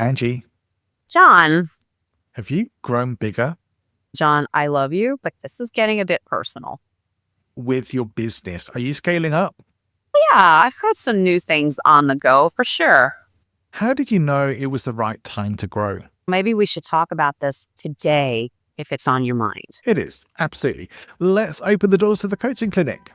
Angie, John, have you grown bigger John, I love you, but this is getting a bit personal. with your business? Are you scaling up? Yeah, I've got some new things on the go for sure. How did you know it was the right time to grow? Maybe we should talk about this today if it's on your mind. It is, absolutely. Let's open the doors to the coaching clinic.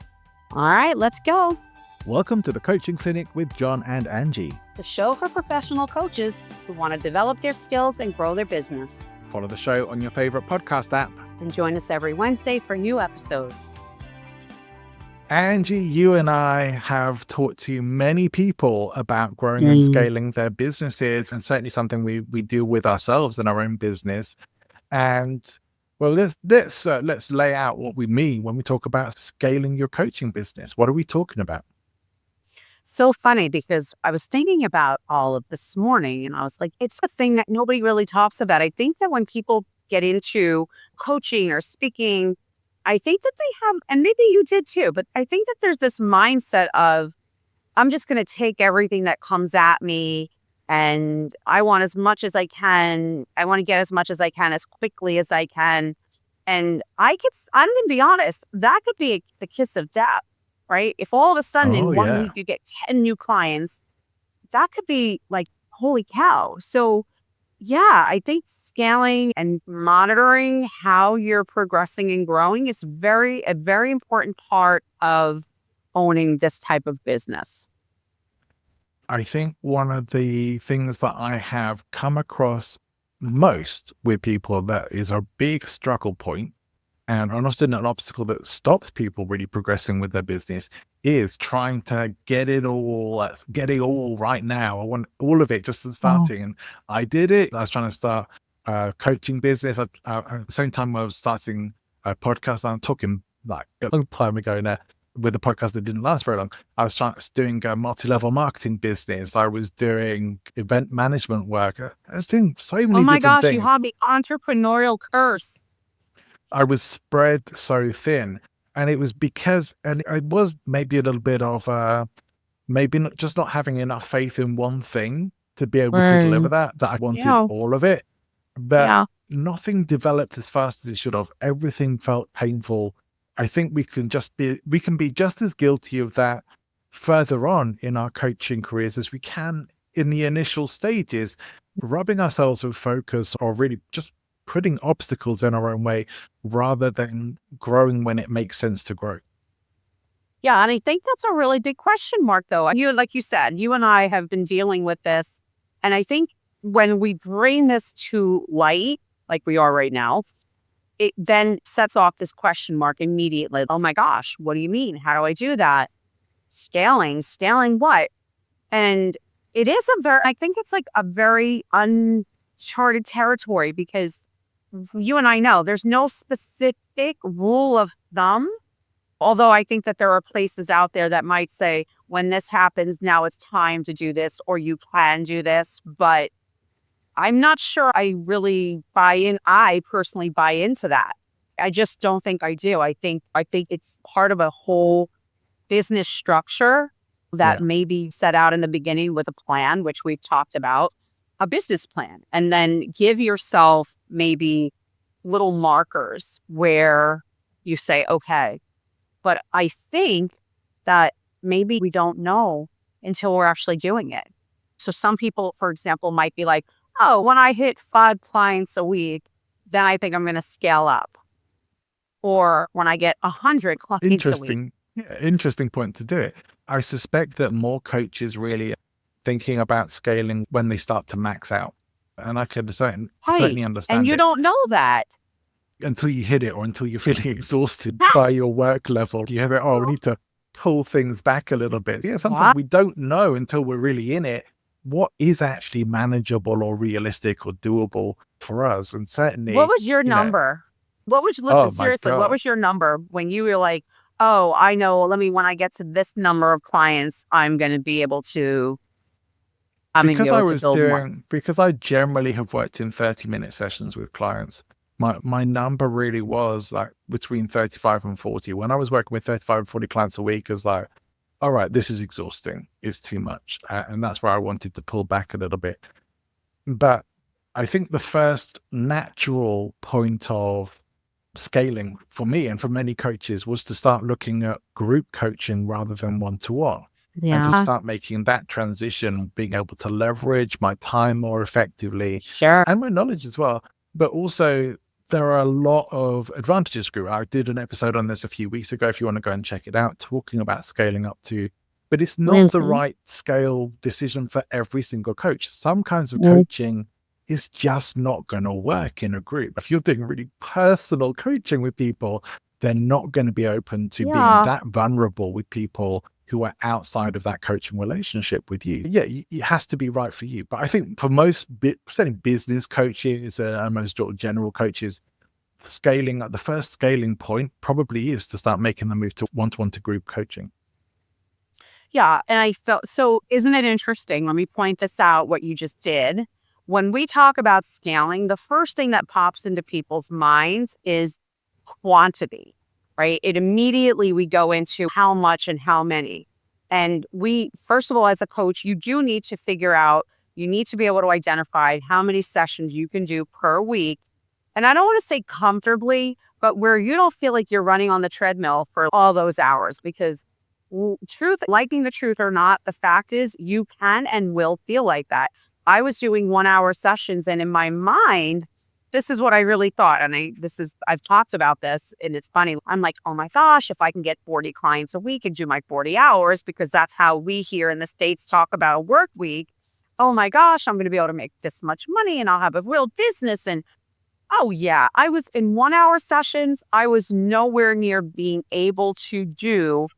All right, let's go. Welcome to the coaching clinic with John and Angie. The show for professional coaches who want to develop their skills and grow their business. Follow the show on your favorite podcast app. And join us every Wednesday for new episodes. Angie, you and I have talked to many people about growing and scaling their businesses, and certainly something we deal with ourselves in our own business. And well, let's lay out what we mean when we talk about scaling your coaching business. What are we talking about? So funny because I was thinking about all of this morning and I was like, it's a thing that nobody really talks about. I think that when people get into coaching or speaking, I think that they have, and maybe you did too, but I think that there's this mindset of, I'm just going to take everything that comes at me and I want as much as I can. I want to get as much as I can as quickly as I can. And I'm going to be honest, that could be the kiss of death, right? If all of a sudden in 1 week you get 10 new clients, that could be like, holy cow. So yeah, I think scaling and monitoring how you're progressing and growing is a very important part of owning this type of business. I think one of the things that I have come across most with people that is a big struggle point and often an obstacle that stops people really progressing with their business is trying to get it all right now. I want all of it just starting. And I did it. I was trying to start a coaching business. At the same time I was starting a podcast. I'm talking like a long time ago now with a podcast that didn't last very long. I was doing a multi-level marketing business. I was doing event management work. I was doing so many different things. Oh my gosh, you have the entrepreneurial curse. I was spread so thin, and it was because, and it was maybe a little bit of maybe not having enough faith in one thing to be able to deliver that I wanted all of it, but nothing developed as fast as it should have. Everything felt painful. I think we can be just as guilty of that further on in our coaching careers as we can in the initial stages, rubbing ourselves with focus or really just putting obstacles in our own way rather than growing when it makes sense to grow. Yeah, and I think that's a really big question mark, though. Like you said, you and I have been dealing with this. And I think when we bring this to light, like we are right now, it then sets off this question mark immediately. Oh my gosh, what do you mean? How do I do that? Scaling what? And it is I think it's like a very uncharted territory because you and I know there's no specific rule of thumb. Although I think that there are places out there that might say, when this happens, now it's time to do this, or you can do this. But I'm not sure I really buy in. I personally buy into that. I just don't think I do. I think it's part of a whole business structure that may be set out in the beginning with a plan, which we've talked about, a business plan, and then give yourself maybe little markers where you say, okay, but I think that maybe we don't know until we're actually doing it. So some people, for example, might be like, oh, when I hit 5 clients a week, then I think I'm going to scale up. Or when I get 100 clients a week. Yeah, interesting point to do it. I suspect that more coaches really are thinking about scaling when they start to max out. And I could certainly understand and you don't know that. Until you hit it or until you're feeling exhausted by your work level. You have it, we need to pull things back a little bit. Yeah, sometimes we don't know until we're really in it what is actually manageable or realistic or doable for us. And certainly, what was your number? Seriously, what was your number when you were like, oh, I know, when I get to this number of clients, I'm going to be able to, because I generally have worked in 30-minute sessions with clients. My number really was like between 35 and 40. When I was working with 35 and 40 clients a week, it was like, all right, this is exhausting. It's too much. And that's where I wanted to pull back a little bit. But I think the first natural point of scaling for me and for many coaches was to start looking at group coaching rather than one-to-one, and to Yeah. start making that transition, being able to leverage my time more effectively Sure. and my knowledge as well. But also, there are a lot of advantages group. I did an episode on this a few weeks ago, if you want to go and check it out, talking about scaling up to, but it's not the Mhm. right scale decision for every single coach. Some kinds of Mm. coaching is just not going to work in a group. If you're doing really personal coaching with people, they're not going to be open to being Yeah. that vulnerable with people who are outside of that coaching relationship with you. Yeah, it has to be right for you. But I think for most, certainly business coaches and most sort of general coaches, scaling the first scaling point probably is to start making the move to one-to-one to group coaching. Yeah, and I felt so isn't it interesting? Let me point this out, what you just did. When we talk about scaling, the first thing that pops into people's minds is quantity, right? It immediately we go into how much and how many. And we, first of all, as a coach, you do need to figure out, you need to be able to identify how many sessions you can do per week. And I don't want to say comfortably, but where you don't feel like you're running on the treadmill for all those hours because truth, liking the truth or not, the fact is you can and will feel like that. I was doing 1 hour sessions and in my mind, this is what I really thought. And I've talked about this and it's funny. I'm like, oh my gosh, if I can get 40 clients a week and do my 40 hours, because that's how we here in the States talk about a work week. Oh my gosh, I'm going to be able to make this much money and I'll have a real business. And oh yeah, I was in 1 hour sessions. I was nowhere near being able to do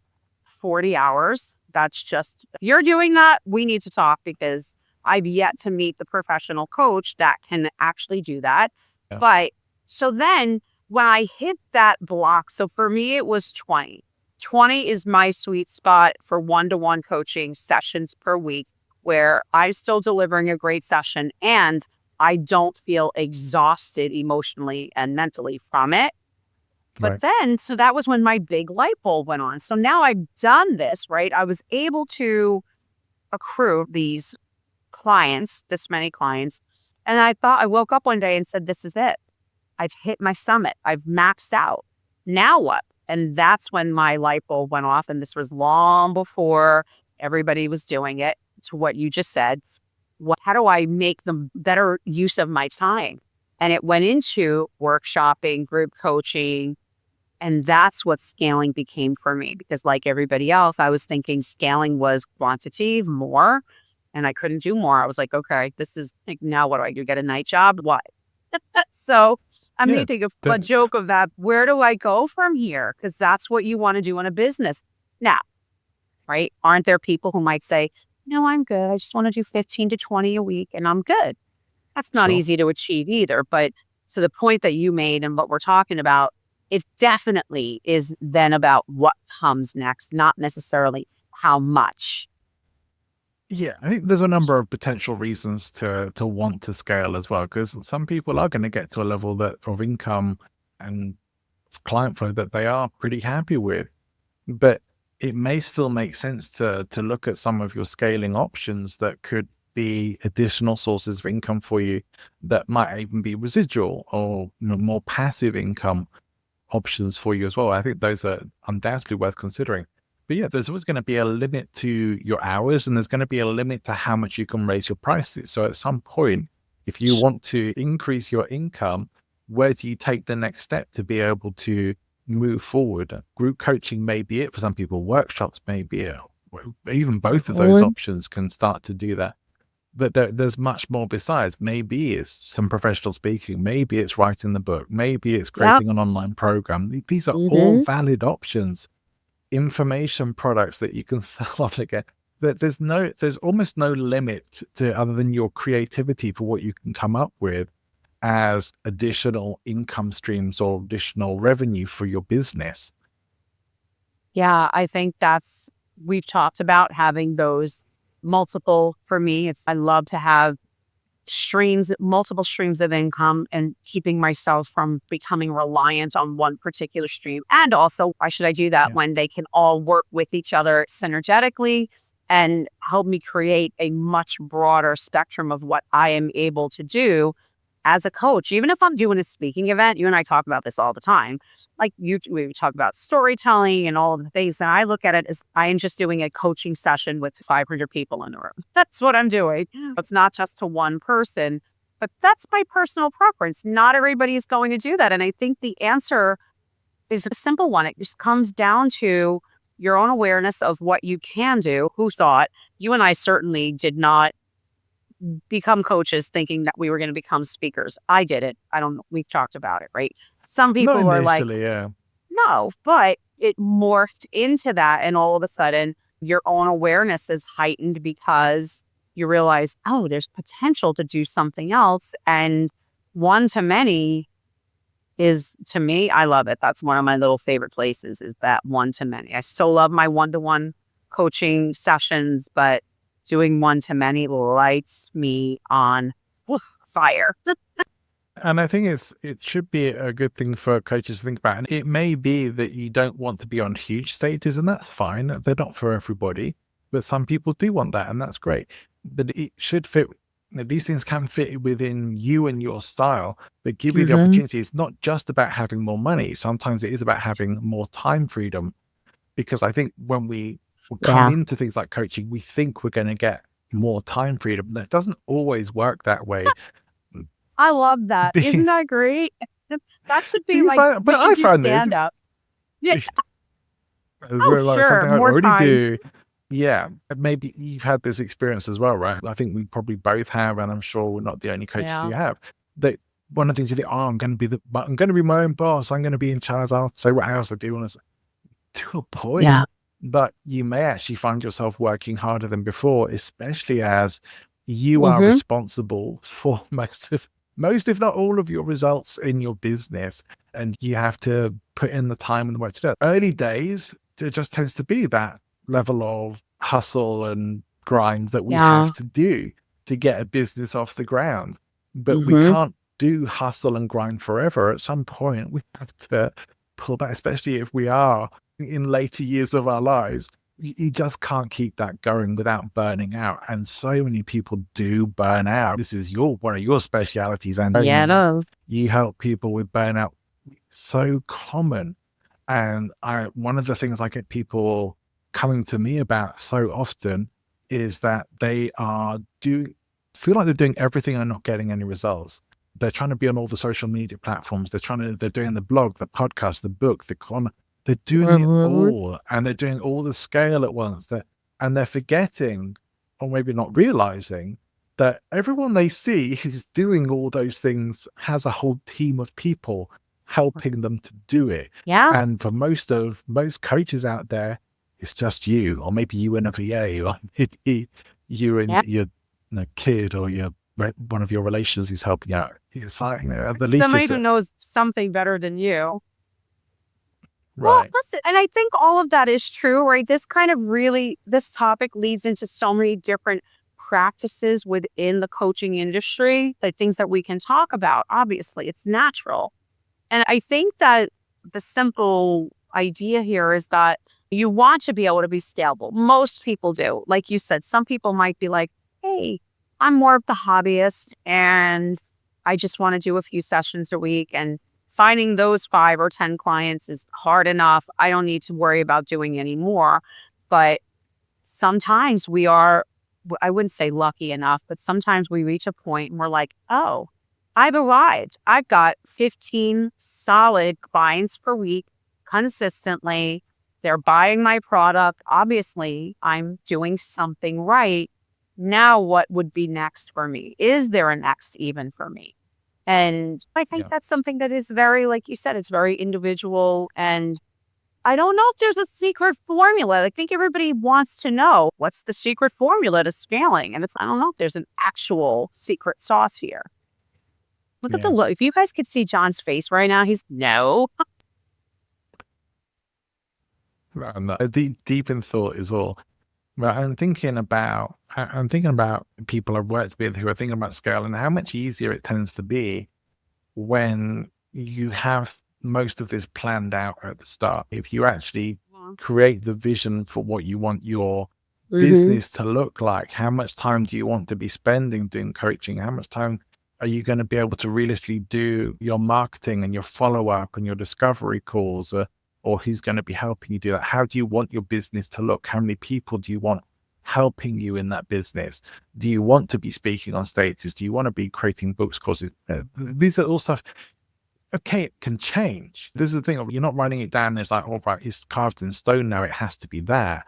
40 hours. That's just, if you're doing that, we need to talk because I've yet to meet the professional coach that can actually do that. Yeah. But so then when I hit that block, so for me, it was 20. 20 is my sweet spot for one-to-one coaching sessions per week where I'm still delivering a great session and I don't feel exhausted emotionally and mentally from it. But Right. then, so that was when my big light bulb went on. So now I've done this, right? I was able to accrue these clients, this many clients. And I thought, I woke up one day and said, this is it. I've hit my summit. I've maxed out. Now what? And that's when my light bulb went off. And this was long before everybody was doing it, to what you just said. How do I make the better use of my time? And it went into workshopping, group coaching, and that's what scaling became for me because, like everybody else, I was thinking scaling was quantity, more, and I couldn't do more. I was like, okay, this is like, now what do I do? Get a night job? What? So I'm Yeah. making a joke of that. Where do I go from here? Because that's what you want to do in a business. Now, right? Aren't there people who might say, no, I'm good. I just want to do 15 to 20 a week and I'm good. That's not Sure. easy to achieve either. But to the point that you made and what we're talking about, it definitely is then about what comes next, not necessarily how much. Yeah, I think there's a number of potential reasons to want to scale as well, because some people are going to get to a level that of income and client flow that they are pretty happy with, but it may still make sense to look at some of your scaling options that could be additional sources of income for you, that might even be residual or more passive income options for you as well. I think those are undoubtedly worth considering. But yeah, there's always going to be a limit to your hours and there's going to be a limit to how much you can raise your prices. So at some point, if you want to increase your income, where do you take the next step to be able to move forward? Group coaching may be it for some people, workshops may be it. Even both of those Mhm. options can start to do that. But there's much more besides. Maybe it's some professional speaking. Maybe it's writing the book. Maybe it's Yep. creating an online program. These are all Hmm. valid options, information products that you can sell off again. There's almost no limit to other than your creativity for what you can come up with as additional income streams or additional revenue for your business. Yeah, I think we've talked about having those multiple, for me, I love to have multiple streams of income and keeping myself from becoming reliant on one particular stream. And also, why should I do that Yeah. when they can all work with each other synergetically and help me create a much broader spectrum of what I am able to do as a coach. Even if I'm doing a speaking event, you and I talk about this all the time. Like we talk about storytelling and all of the things. And I look at it as I am just doing a coaching session with 500 people in the room. That's what I'm doing. It's not just to one person, but that's my personal preference. Not everybody's going to do that. And I think the answer is a simple one. It just comes down to your own awareness of what you can do. Who thought? You and I certainly did not become coaches thinking that we were going to become speakers. I did it. I don't know. We've talked about it, right? Some Not people are like, initially, yeah. no, but it morphed into that. And all of a sudden, your own awareness is heightened because you realize, oh, there's potential to do something else. And one to many is, to me, I love it. That's one of my little favorite places, is that one to many. I still love my one-to-one coaching sessions, but doing one to many lights me on fire. And I think it should be a good thing for coaches to think about. And it may be that you don't want to be on huge stages, and that's fine. They're not for everybody, but some people do want that, and that's great. But it should fit. These things can fit within you and your style, but give you the opportunity. It's not just about having more money. Sometimes it is about having more time freedom, because I think when we come into things like coaching, we think we're going to get more time freedom. That doesn't always work that way. I love that. Isn't that great? That should be like, but I found stand up. Yeah. Something I more already time. do. Yeah, maybe you've had this experience as well, right? I think we probably both have, and I'm sure we're not the only coaches who have. That one of the things you think, oh, I'm going to be my own boss. I'm going to be in charge. I'll say what else I do. And to a point, but you may actually find yourself working harder than before, especially as you are responsible for most, if not all, of your results in your business, and you have to put in the time and the work to do it. Early days, it just tends to be that level of hustle and grind that we have to do to get a business off the ground. But we can't do hustle and grind forever. At some point, we have to pull back, especially if we are in later years of our lives. You just can't keep that going without burning out. And so many people do burn out. This is one of your specialities, and it is. you help people with burnout. So common. And one of the things I get people coming to me about so often is that they feel like they're doing everything and not getting any results. They're trying to be on all the social media platforms. They're doing the blog, the podcast, the book, the comment. They're doing it all, and they're doing all the scale at once. And they're forgetting, or maybe not realizing, that everyone they see who's doing all those things has a whole team of people helping them to do it. Yeah. And for most coaches out there, it's just you, or maybe you and a VA, or maybe you and your kid, or one of your relations is helping out. It's like, at the least somebody who knows something better than you. Right. Well, listen, and I think all of that is true, right? This topic leads into so many different practices within the coaching industry, the things that we can talk about. Obviously, it's natural. And I think that the simple idea here is that you want to be able to be scalable. Most people do. Like you said, some people might be like, hey, I'm more of the hobbyist and I just want to do a few sessions a week, and finding those 5 or 10 clients is hard enough. I don't need to worry about doing any more. But sometimes we are, I wouldn't say lucky enough, but sometimes we reach a point and we're like, oh, I've arrived. I've got 15 solid clients per week consistently. They're buying my product. Obviously, I'm doing something right. Now, what would be next for me? Is there a next even for me? And I think that's something that is very, like you said, it's very individual. And I don't know if there's a secret formula. I think everybody wants to know, what's the secret formula to scaling? And I don't know if there's an actual secret sauce here. Look at the look. If you guys could see John's face right now, he's no. Deep in thought is all. But I'm thinking about people I've worked with who are thinking about scale, and how much easier it tends to be when you have most of this planned out at the start. If you actually create the vision for what you want your business to look like? How much time do you want to be spending doing coaching? How much time are you going to be able to realistically do your marketing and your follow-up and your discovery calls, or who's going to be helping you do that? How do you want your business to look? How many people do you want helping you in that business? Do you want to be speaking on stages? Do you want to be creating books, courses? These are all stuff. Okay, it can change. This is the thing. You're not writing it down. It's like, all right, it's carved in stone now. It has to be there.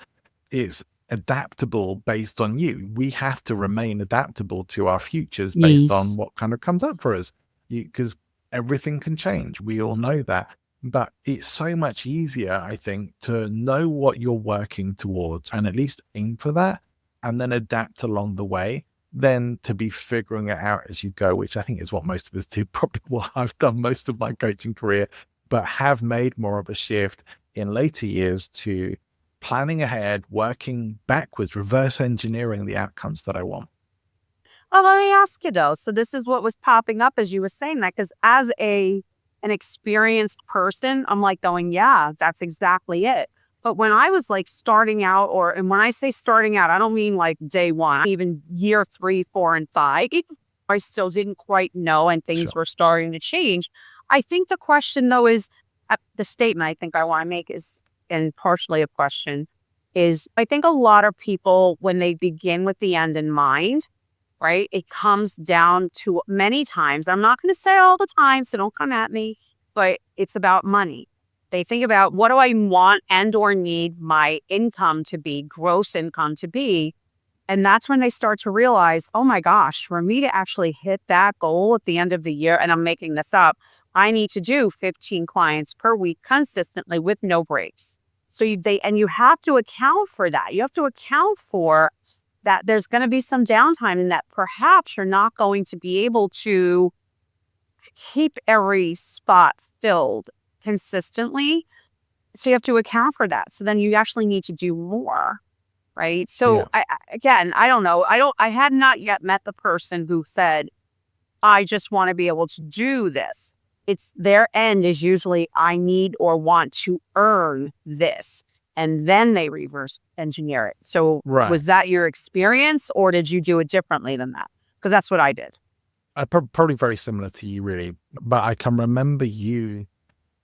It's adaptable based on you. We have to remain adaptable to our futures based on Yes. what kind of comes up for us, because everything can change. We all know that. But it's so much easier, I think, to know what you're working towards and at least aim for that and then adapt along the way than to be figuring it out as you go, which I think is what most of us do. Probably what I've done most of my coaching career, but have made more of a shift in later years to planning ahead, working backwards, reverse engineering the outcomes that I want. Well, let me ask you though. So this is what was popping up as you were saying that, because as an experienced person, I'm like going, yeah, that's exactly it. But when I was like starting out, and when I say starting out, I don't mean like day one, even year 3, 4, and 5. I still didn't quite know, and things Sure. were starting to change. I think the question though is the statement I think I want to make is, and partially a question, is I think a lot of people, when they begin with the end in mind, right? It comes down to many times, I'm not going to say all the time, so don't come at me, but it's about money. They think about, what do I want and or need my income to be, gross income to be? And that's when they start to realize, oh my gosh, for me to actually hit that goal at the end of the year, and I'm making this up, I need to do 15 clients per week consistently with no breaks. So you have to account for that. You have to account for that there's going to be some downtime, and that perhaps you're not going to be able to keep every spot filled consistently. So you have to account for that. So then you actually need to do more, right? So Yeah. again, I don't know. I had not yet met the person who said, I just want to be able to do this. It's their end is usually, I need or want to earn this. And then they reverse engineer it. So Right. was that your experience, or did you do it differently than that? Because that's what I did. Probably very similar to you, really. But I can remember you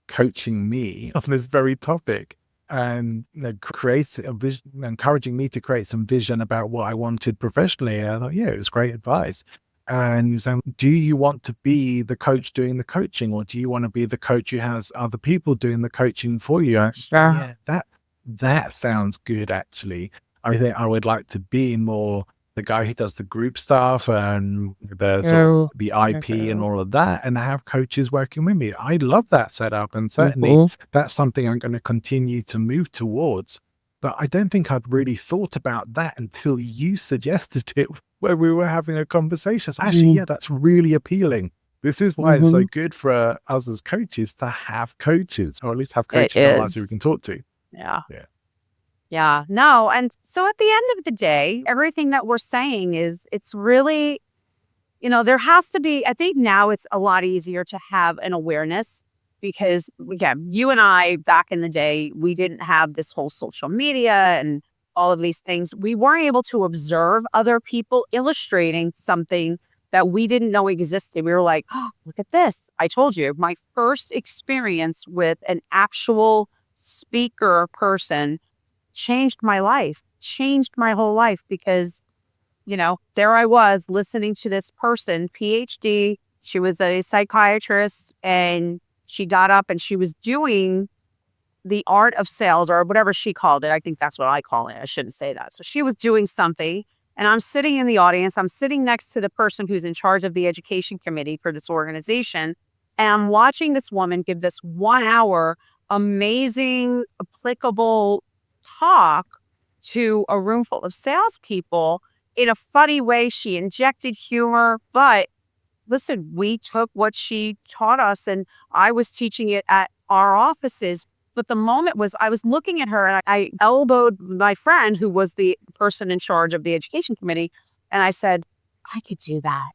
coaching me on this very topic and create a vision, encouraging me to create some vision about what I wanted professionally. And I thought, yeah, it was great advice. And you said, do you want to be the coach doing the coaching, or do you want to be the coach who has other people doing the coaching for you? Sure. Yeah, that sounds good, actually. I think I would like to be more the guy who does the group stuff and the sort of the IP and all of that, and have coaches working with me. I love that setup, and certainly that's something I'm going to continue to move towards. But I don't think I'd really thought about that until you suggested it where we were having a conversation. So actually, yeah, that's really appealing. This is why it's so good for us as coaches to have coaches, or at least have It coaches in our lives who we is. can talk to. Yeah. Yeah. Yeah. No. And so at the end of the day, everything that we're saying is, it's really, there has to be, I think now it's a lot easier to have an awareness, because again, you and I back in the day, we didn't have this whole social media and all of these things. We weren't able to observe other people illustrating something that we didn't know existed. We were like, oh, look at this. I told you, my first experience with an actual speaker person changed my life, changed my whole life, because there I was listening to this person, PhD. She was a psychiatrist, and she got up and she was doing the art of sales, or whatever she called it. I think that's what I call it. I shouldn't say that. So she was doing something, and I'm sitting in the audience. I'm sitting next to the person who's in charge of the education committee for this organization. And I'm watching this woman give this 1 hour amazing, applicable talk to a room full of salespeople. In a funny way, she injected humor, but listen, we took what she taught us, and I was teaching it at our offices. But the moment was, I was looking at her, and I elbowed my friend who was the person in charge of the education committee. And I said, I could do that.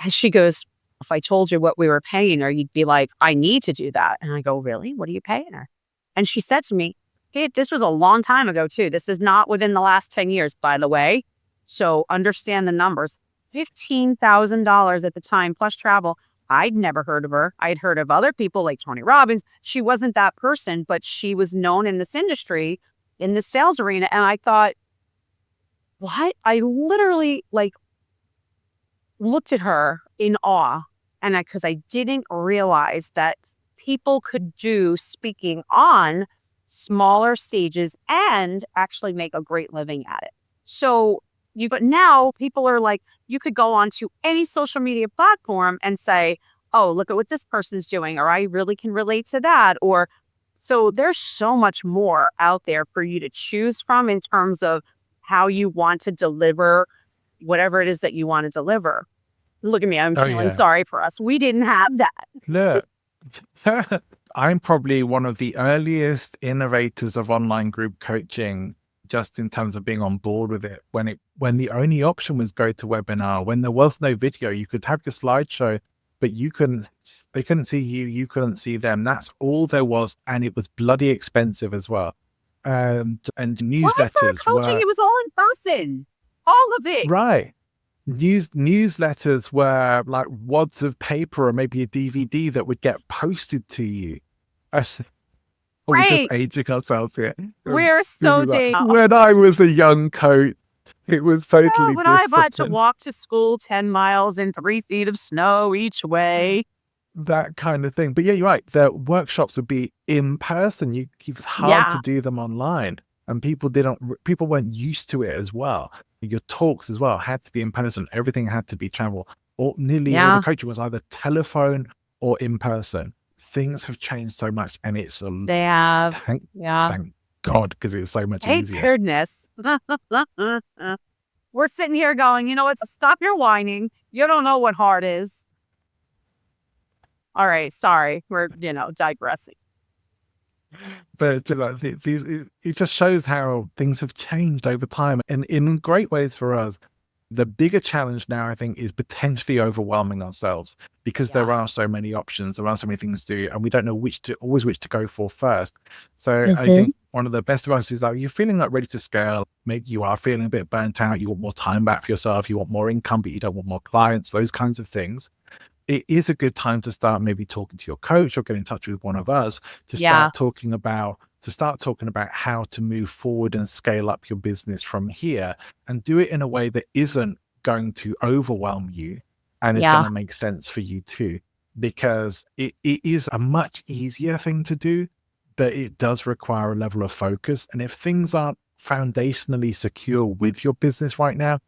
And she goes, if I told you what we were paying her, you'd be like, I need to do that. And I go, really? What are you paying her? And she said to me, This was a long time ago too. This is not within the last 10 years, by the way. So understand the numbers. $15,000 at the time, plus travel. I'd never heard of her. I'd heard of other people like Tony Robbins. She wasn't that person, but she was known in this industry, in the sales arena. And I thought, what? I literally looked at her in awe. And because I didn't realize that people could do speaking on smaller stages and actually make a great living at it. So but now people are like, you could go onto any social media platform and say, oh, look at what this person's doing, or I really can relate to that. Or so there's so much more out there for you to choose from in terms of how you want to deliver whatever it is that you want to deliver. Look at me. I'm feeling sorry for us. We didn't have that. Look, I'm probably one of the earliest innovators of online group coaching, just in terms of being on board with it. When the only option was go to webinar, when there was no video, you could have your slideshow, but they couldn't see you, you couldn't see them. That's all there was. And it was bloody expensive as well. And newsletters coaching, it was all in person. All of it. Right. Newsletters were like wads of paper or maybe a DVD that would get posted to you. We're just aging ourselves here. We're so dating. When I was a young coach, it was totally different. When I had to walk to school 10 miles in 3 feet of snow each way. That kind of thing. But yeah, you're right. The workshops would be in person. It was hard to do them online. And people weren't used to it as well. Your talks as well had to be in person. Everything had to be travel. Nearly all the coaching was either telephone or in person. Things have changed so much, and it's they have. Thank God, because it's so much easier. Thank goodness. We're sitting here going, you know what? Stop your whining. You don't know what hard is. All right, sorry. We're digressing. But it just shows how things have changed over time, and in great ways for us. The bigger challenge now, I think, is potentially overwhelming ourselves because there are so many options, there are so many things to do, and we don't know which to go for first. So I think one of the best advice is you're feeling ready to scale. Maybe you are feeling a bit burnt out. You want more time back for yourself. You want more income, but you don't want more clients, those kinds of things. It is a good time to start maybe talking to your coach or get in touch with one of us to start talking about how to move forward and scale up your business from here, and do it in a way that isn't going to overwhelm you and is going to make sense for you too, because it is a much easier thing to do, but it does require a level of focus. And if things aren't foundationally secure with your business right now,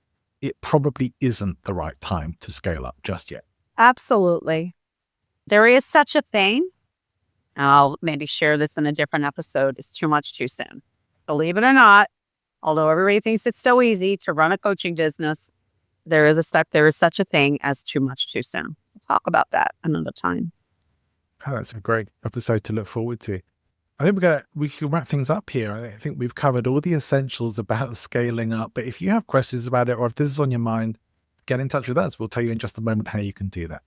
it probably isn't the right time to scale up just yet. Absolutely. There is such a thing. I'll maybe share this in a different episode. It's too much too soon. Believe it or not, although everybody thinks it's so easy to run a coaching business, there is such a thing as too much too soon. We'll talk about that another time. Oh, that's a great episode to look forward to. I think we can wrap things up here. I think we've covered all the essentials about scaling up. But if you have questions about it, or if this is on your mind, get in touch with us. We'll tell you in just a moment how you can do that.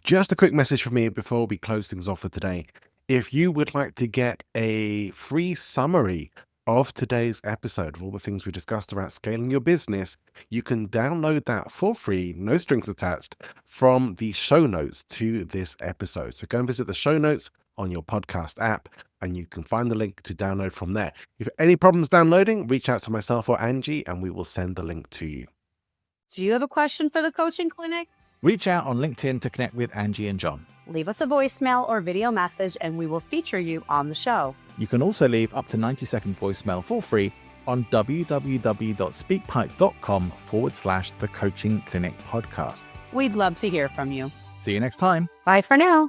Just a quick message from me before we close things off for today. If you would like to get a free summary of today's episode of all the things we discussed about scaling your business, you can download that for free, no strings attached, from the show notes to this episode. So go and visit the show notes on your podcast app, and you can find the link to download from there. If you have any problems downloading, reach out to myself or Angie, and we will send the link to you. Do you have a question for the coaching clinic? Reach out on LinkedIn to connect with Angie and John. Leave us a voicemail or video message and we will feature you on the show. You can also leave up to 90-second voicemail for free on www.speakpipe.com/the Coaching Clinic podcast. We'd love to hear from you. See you next time. Bye for now.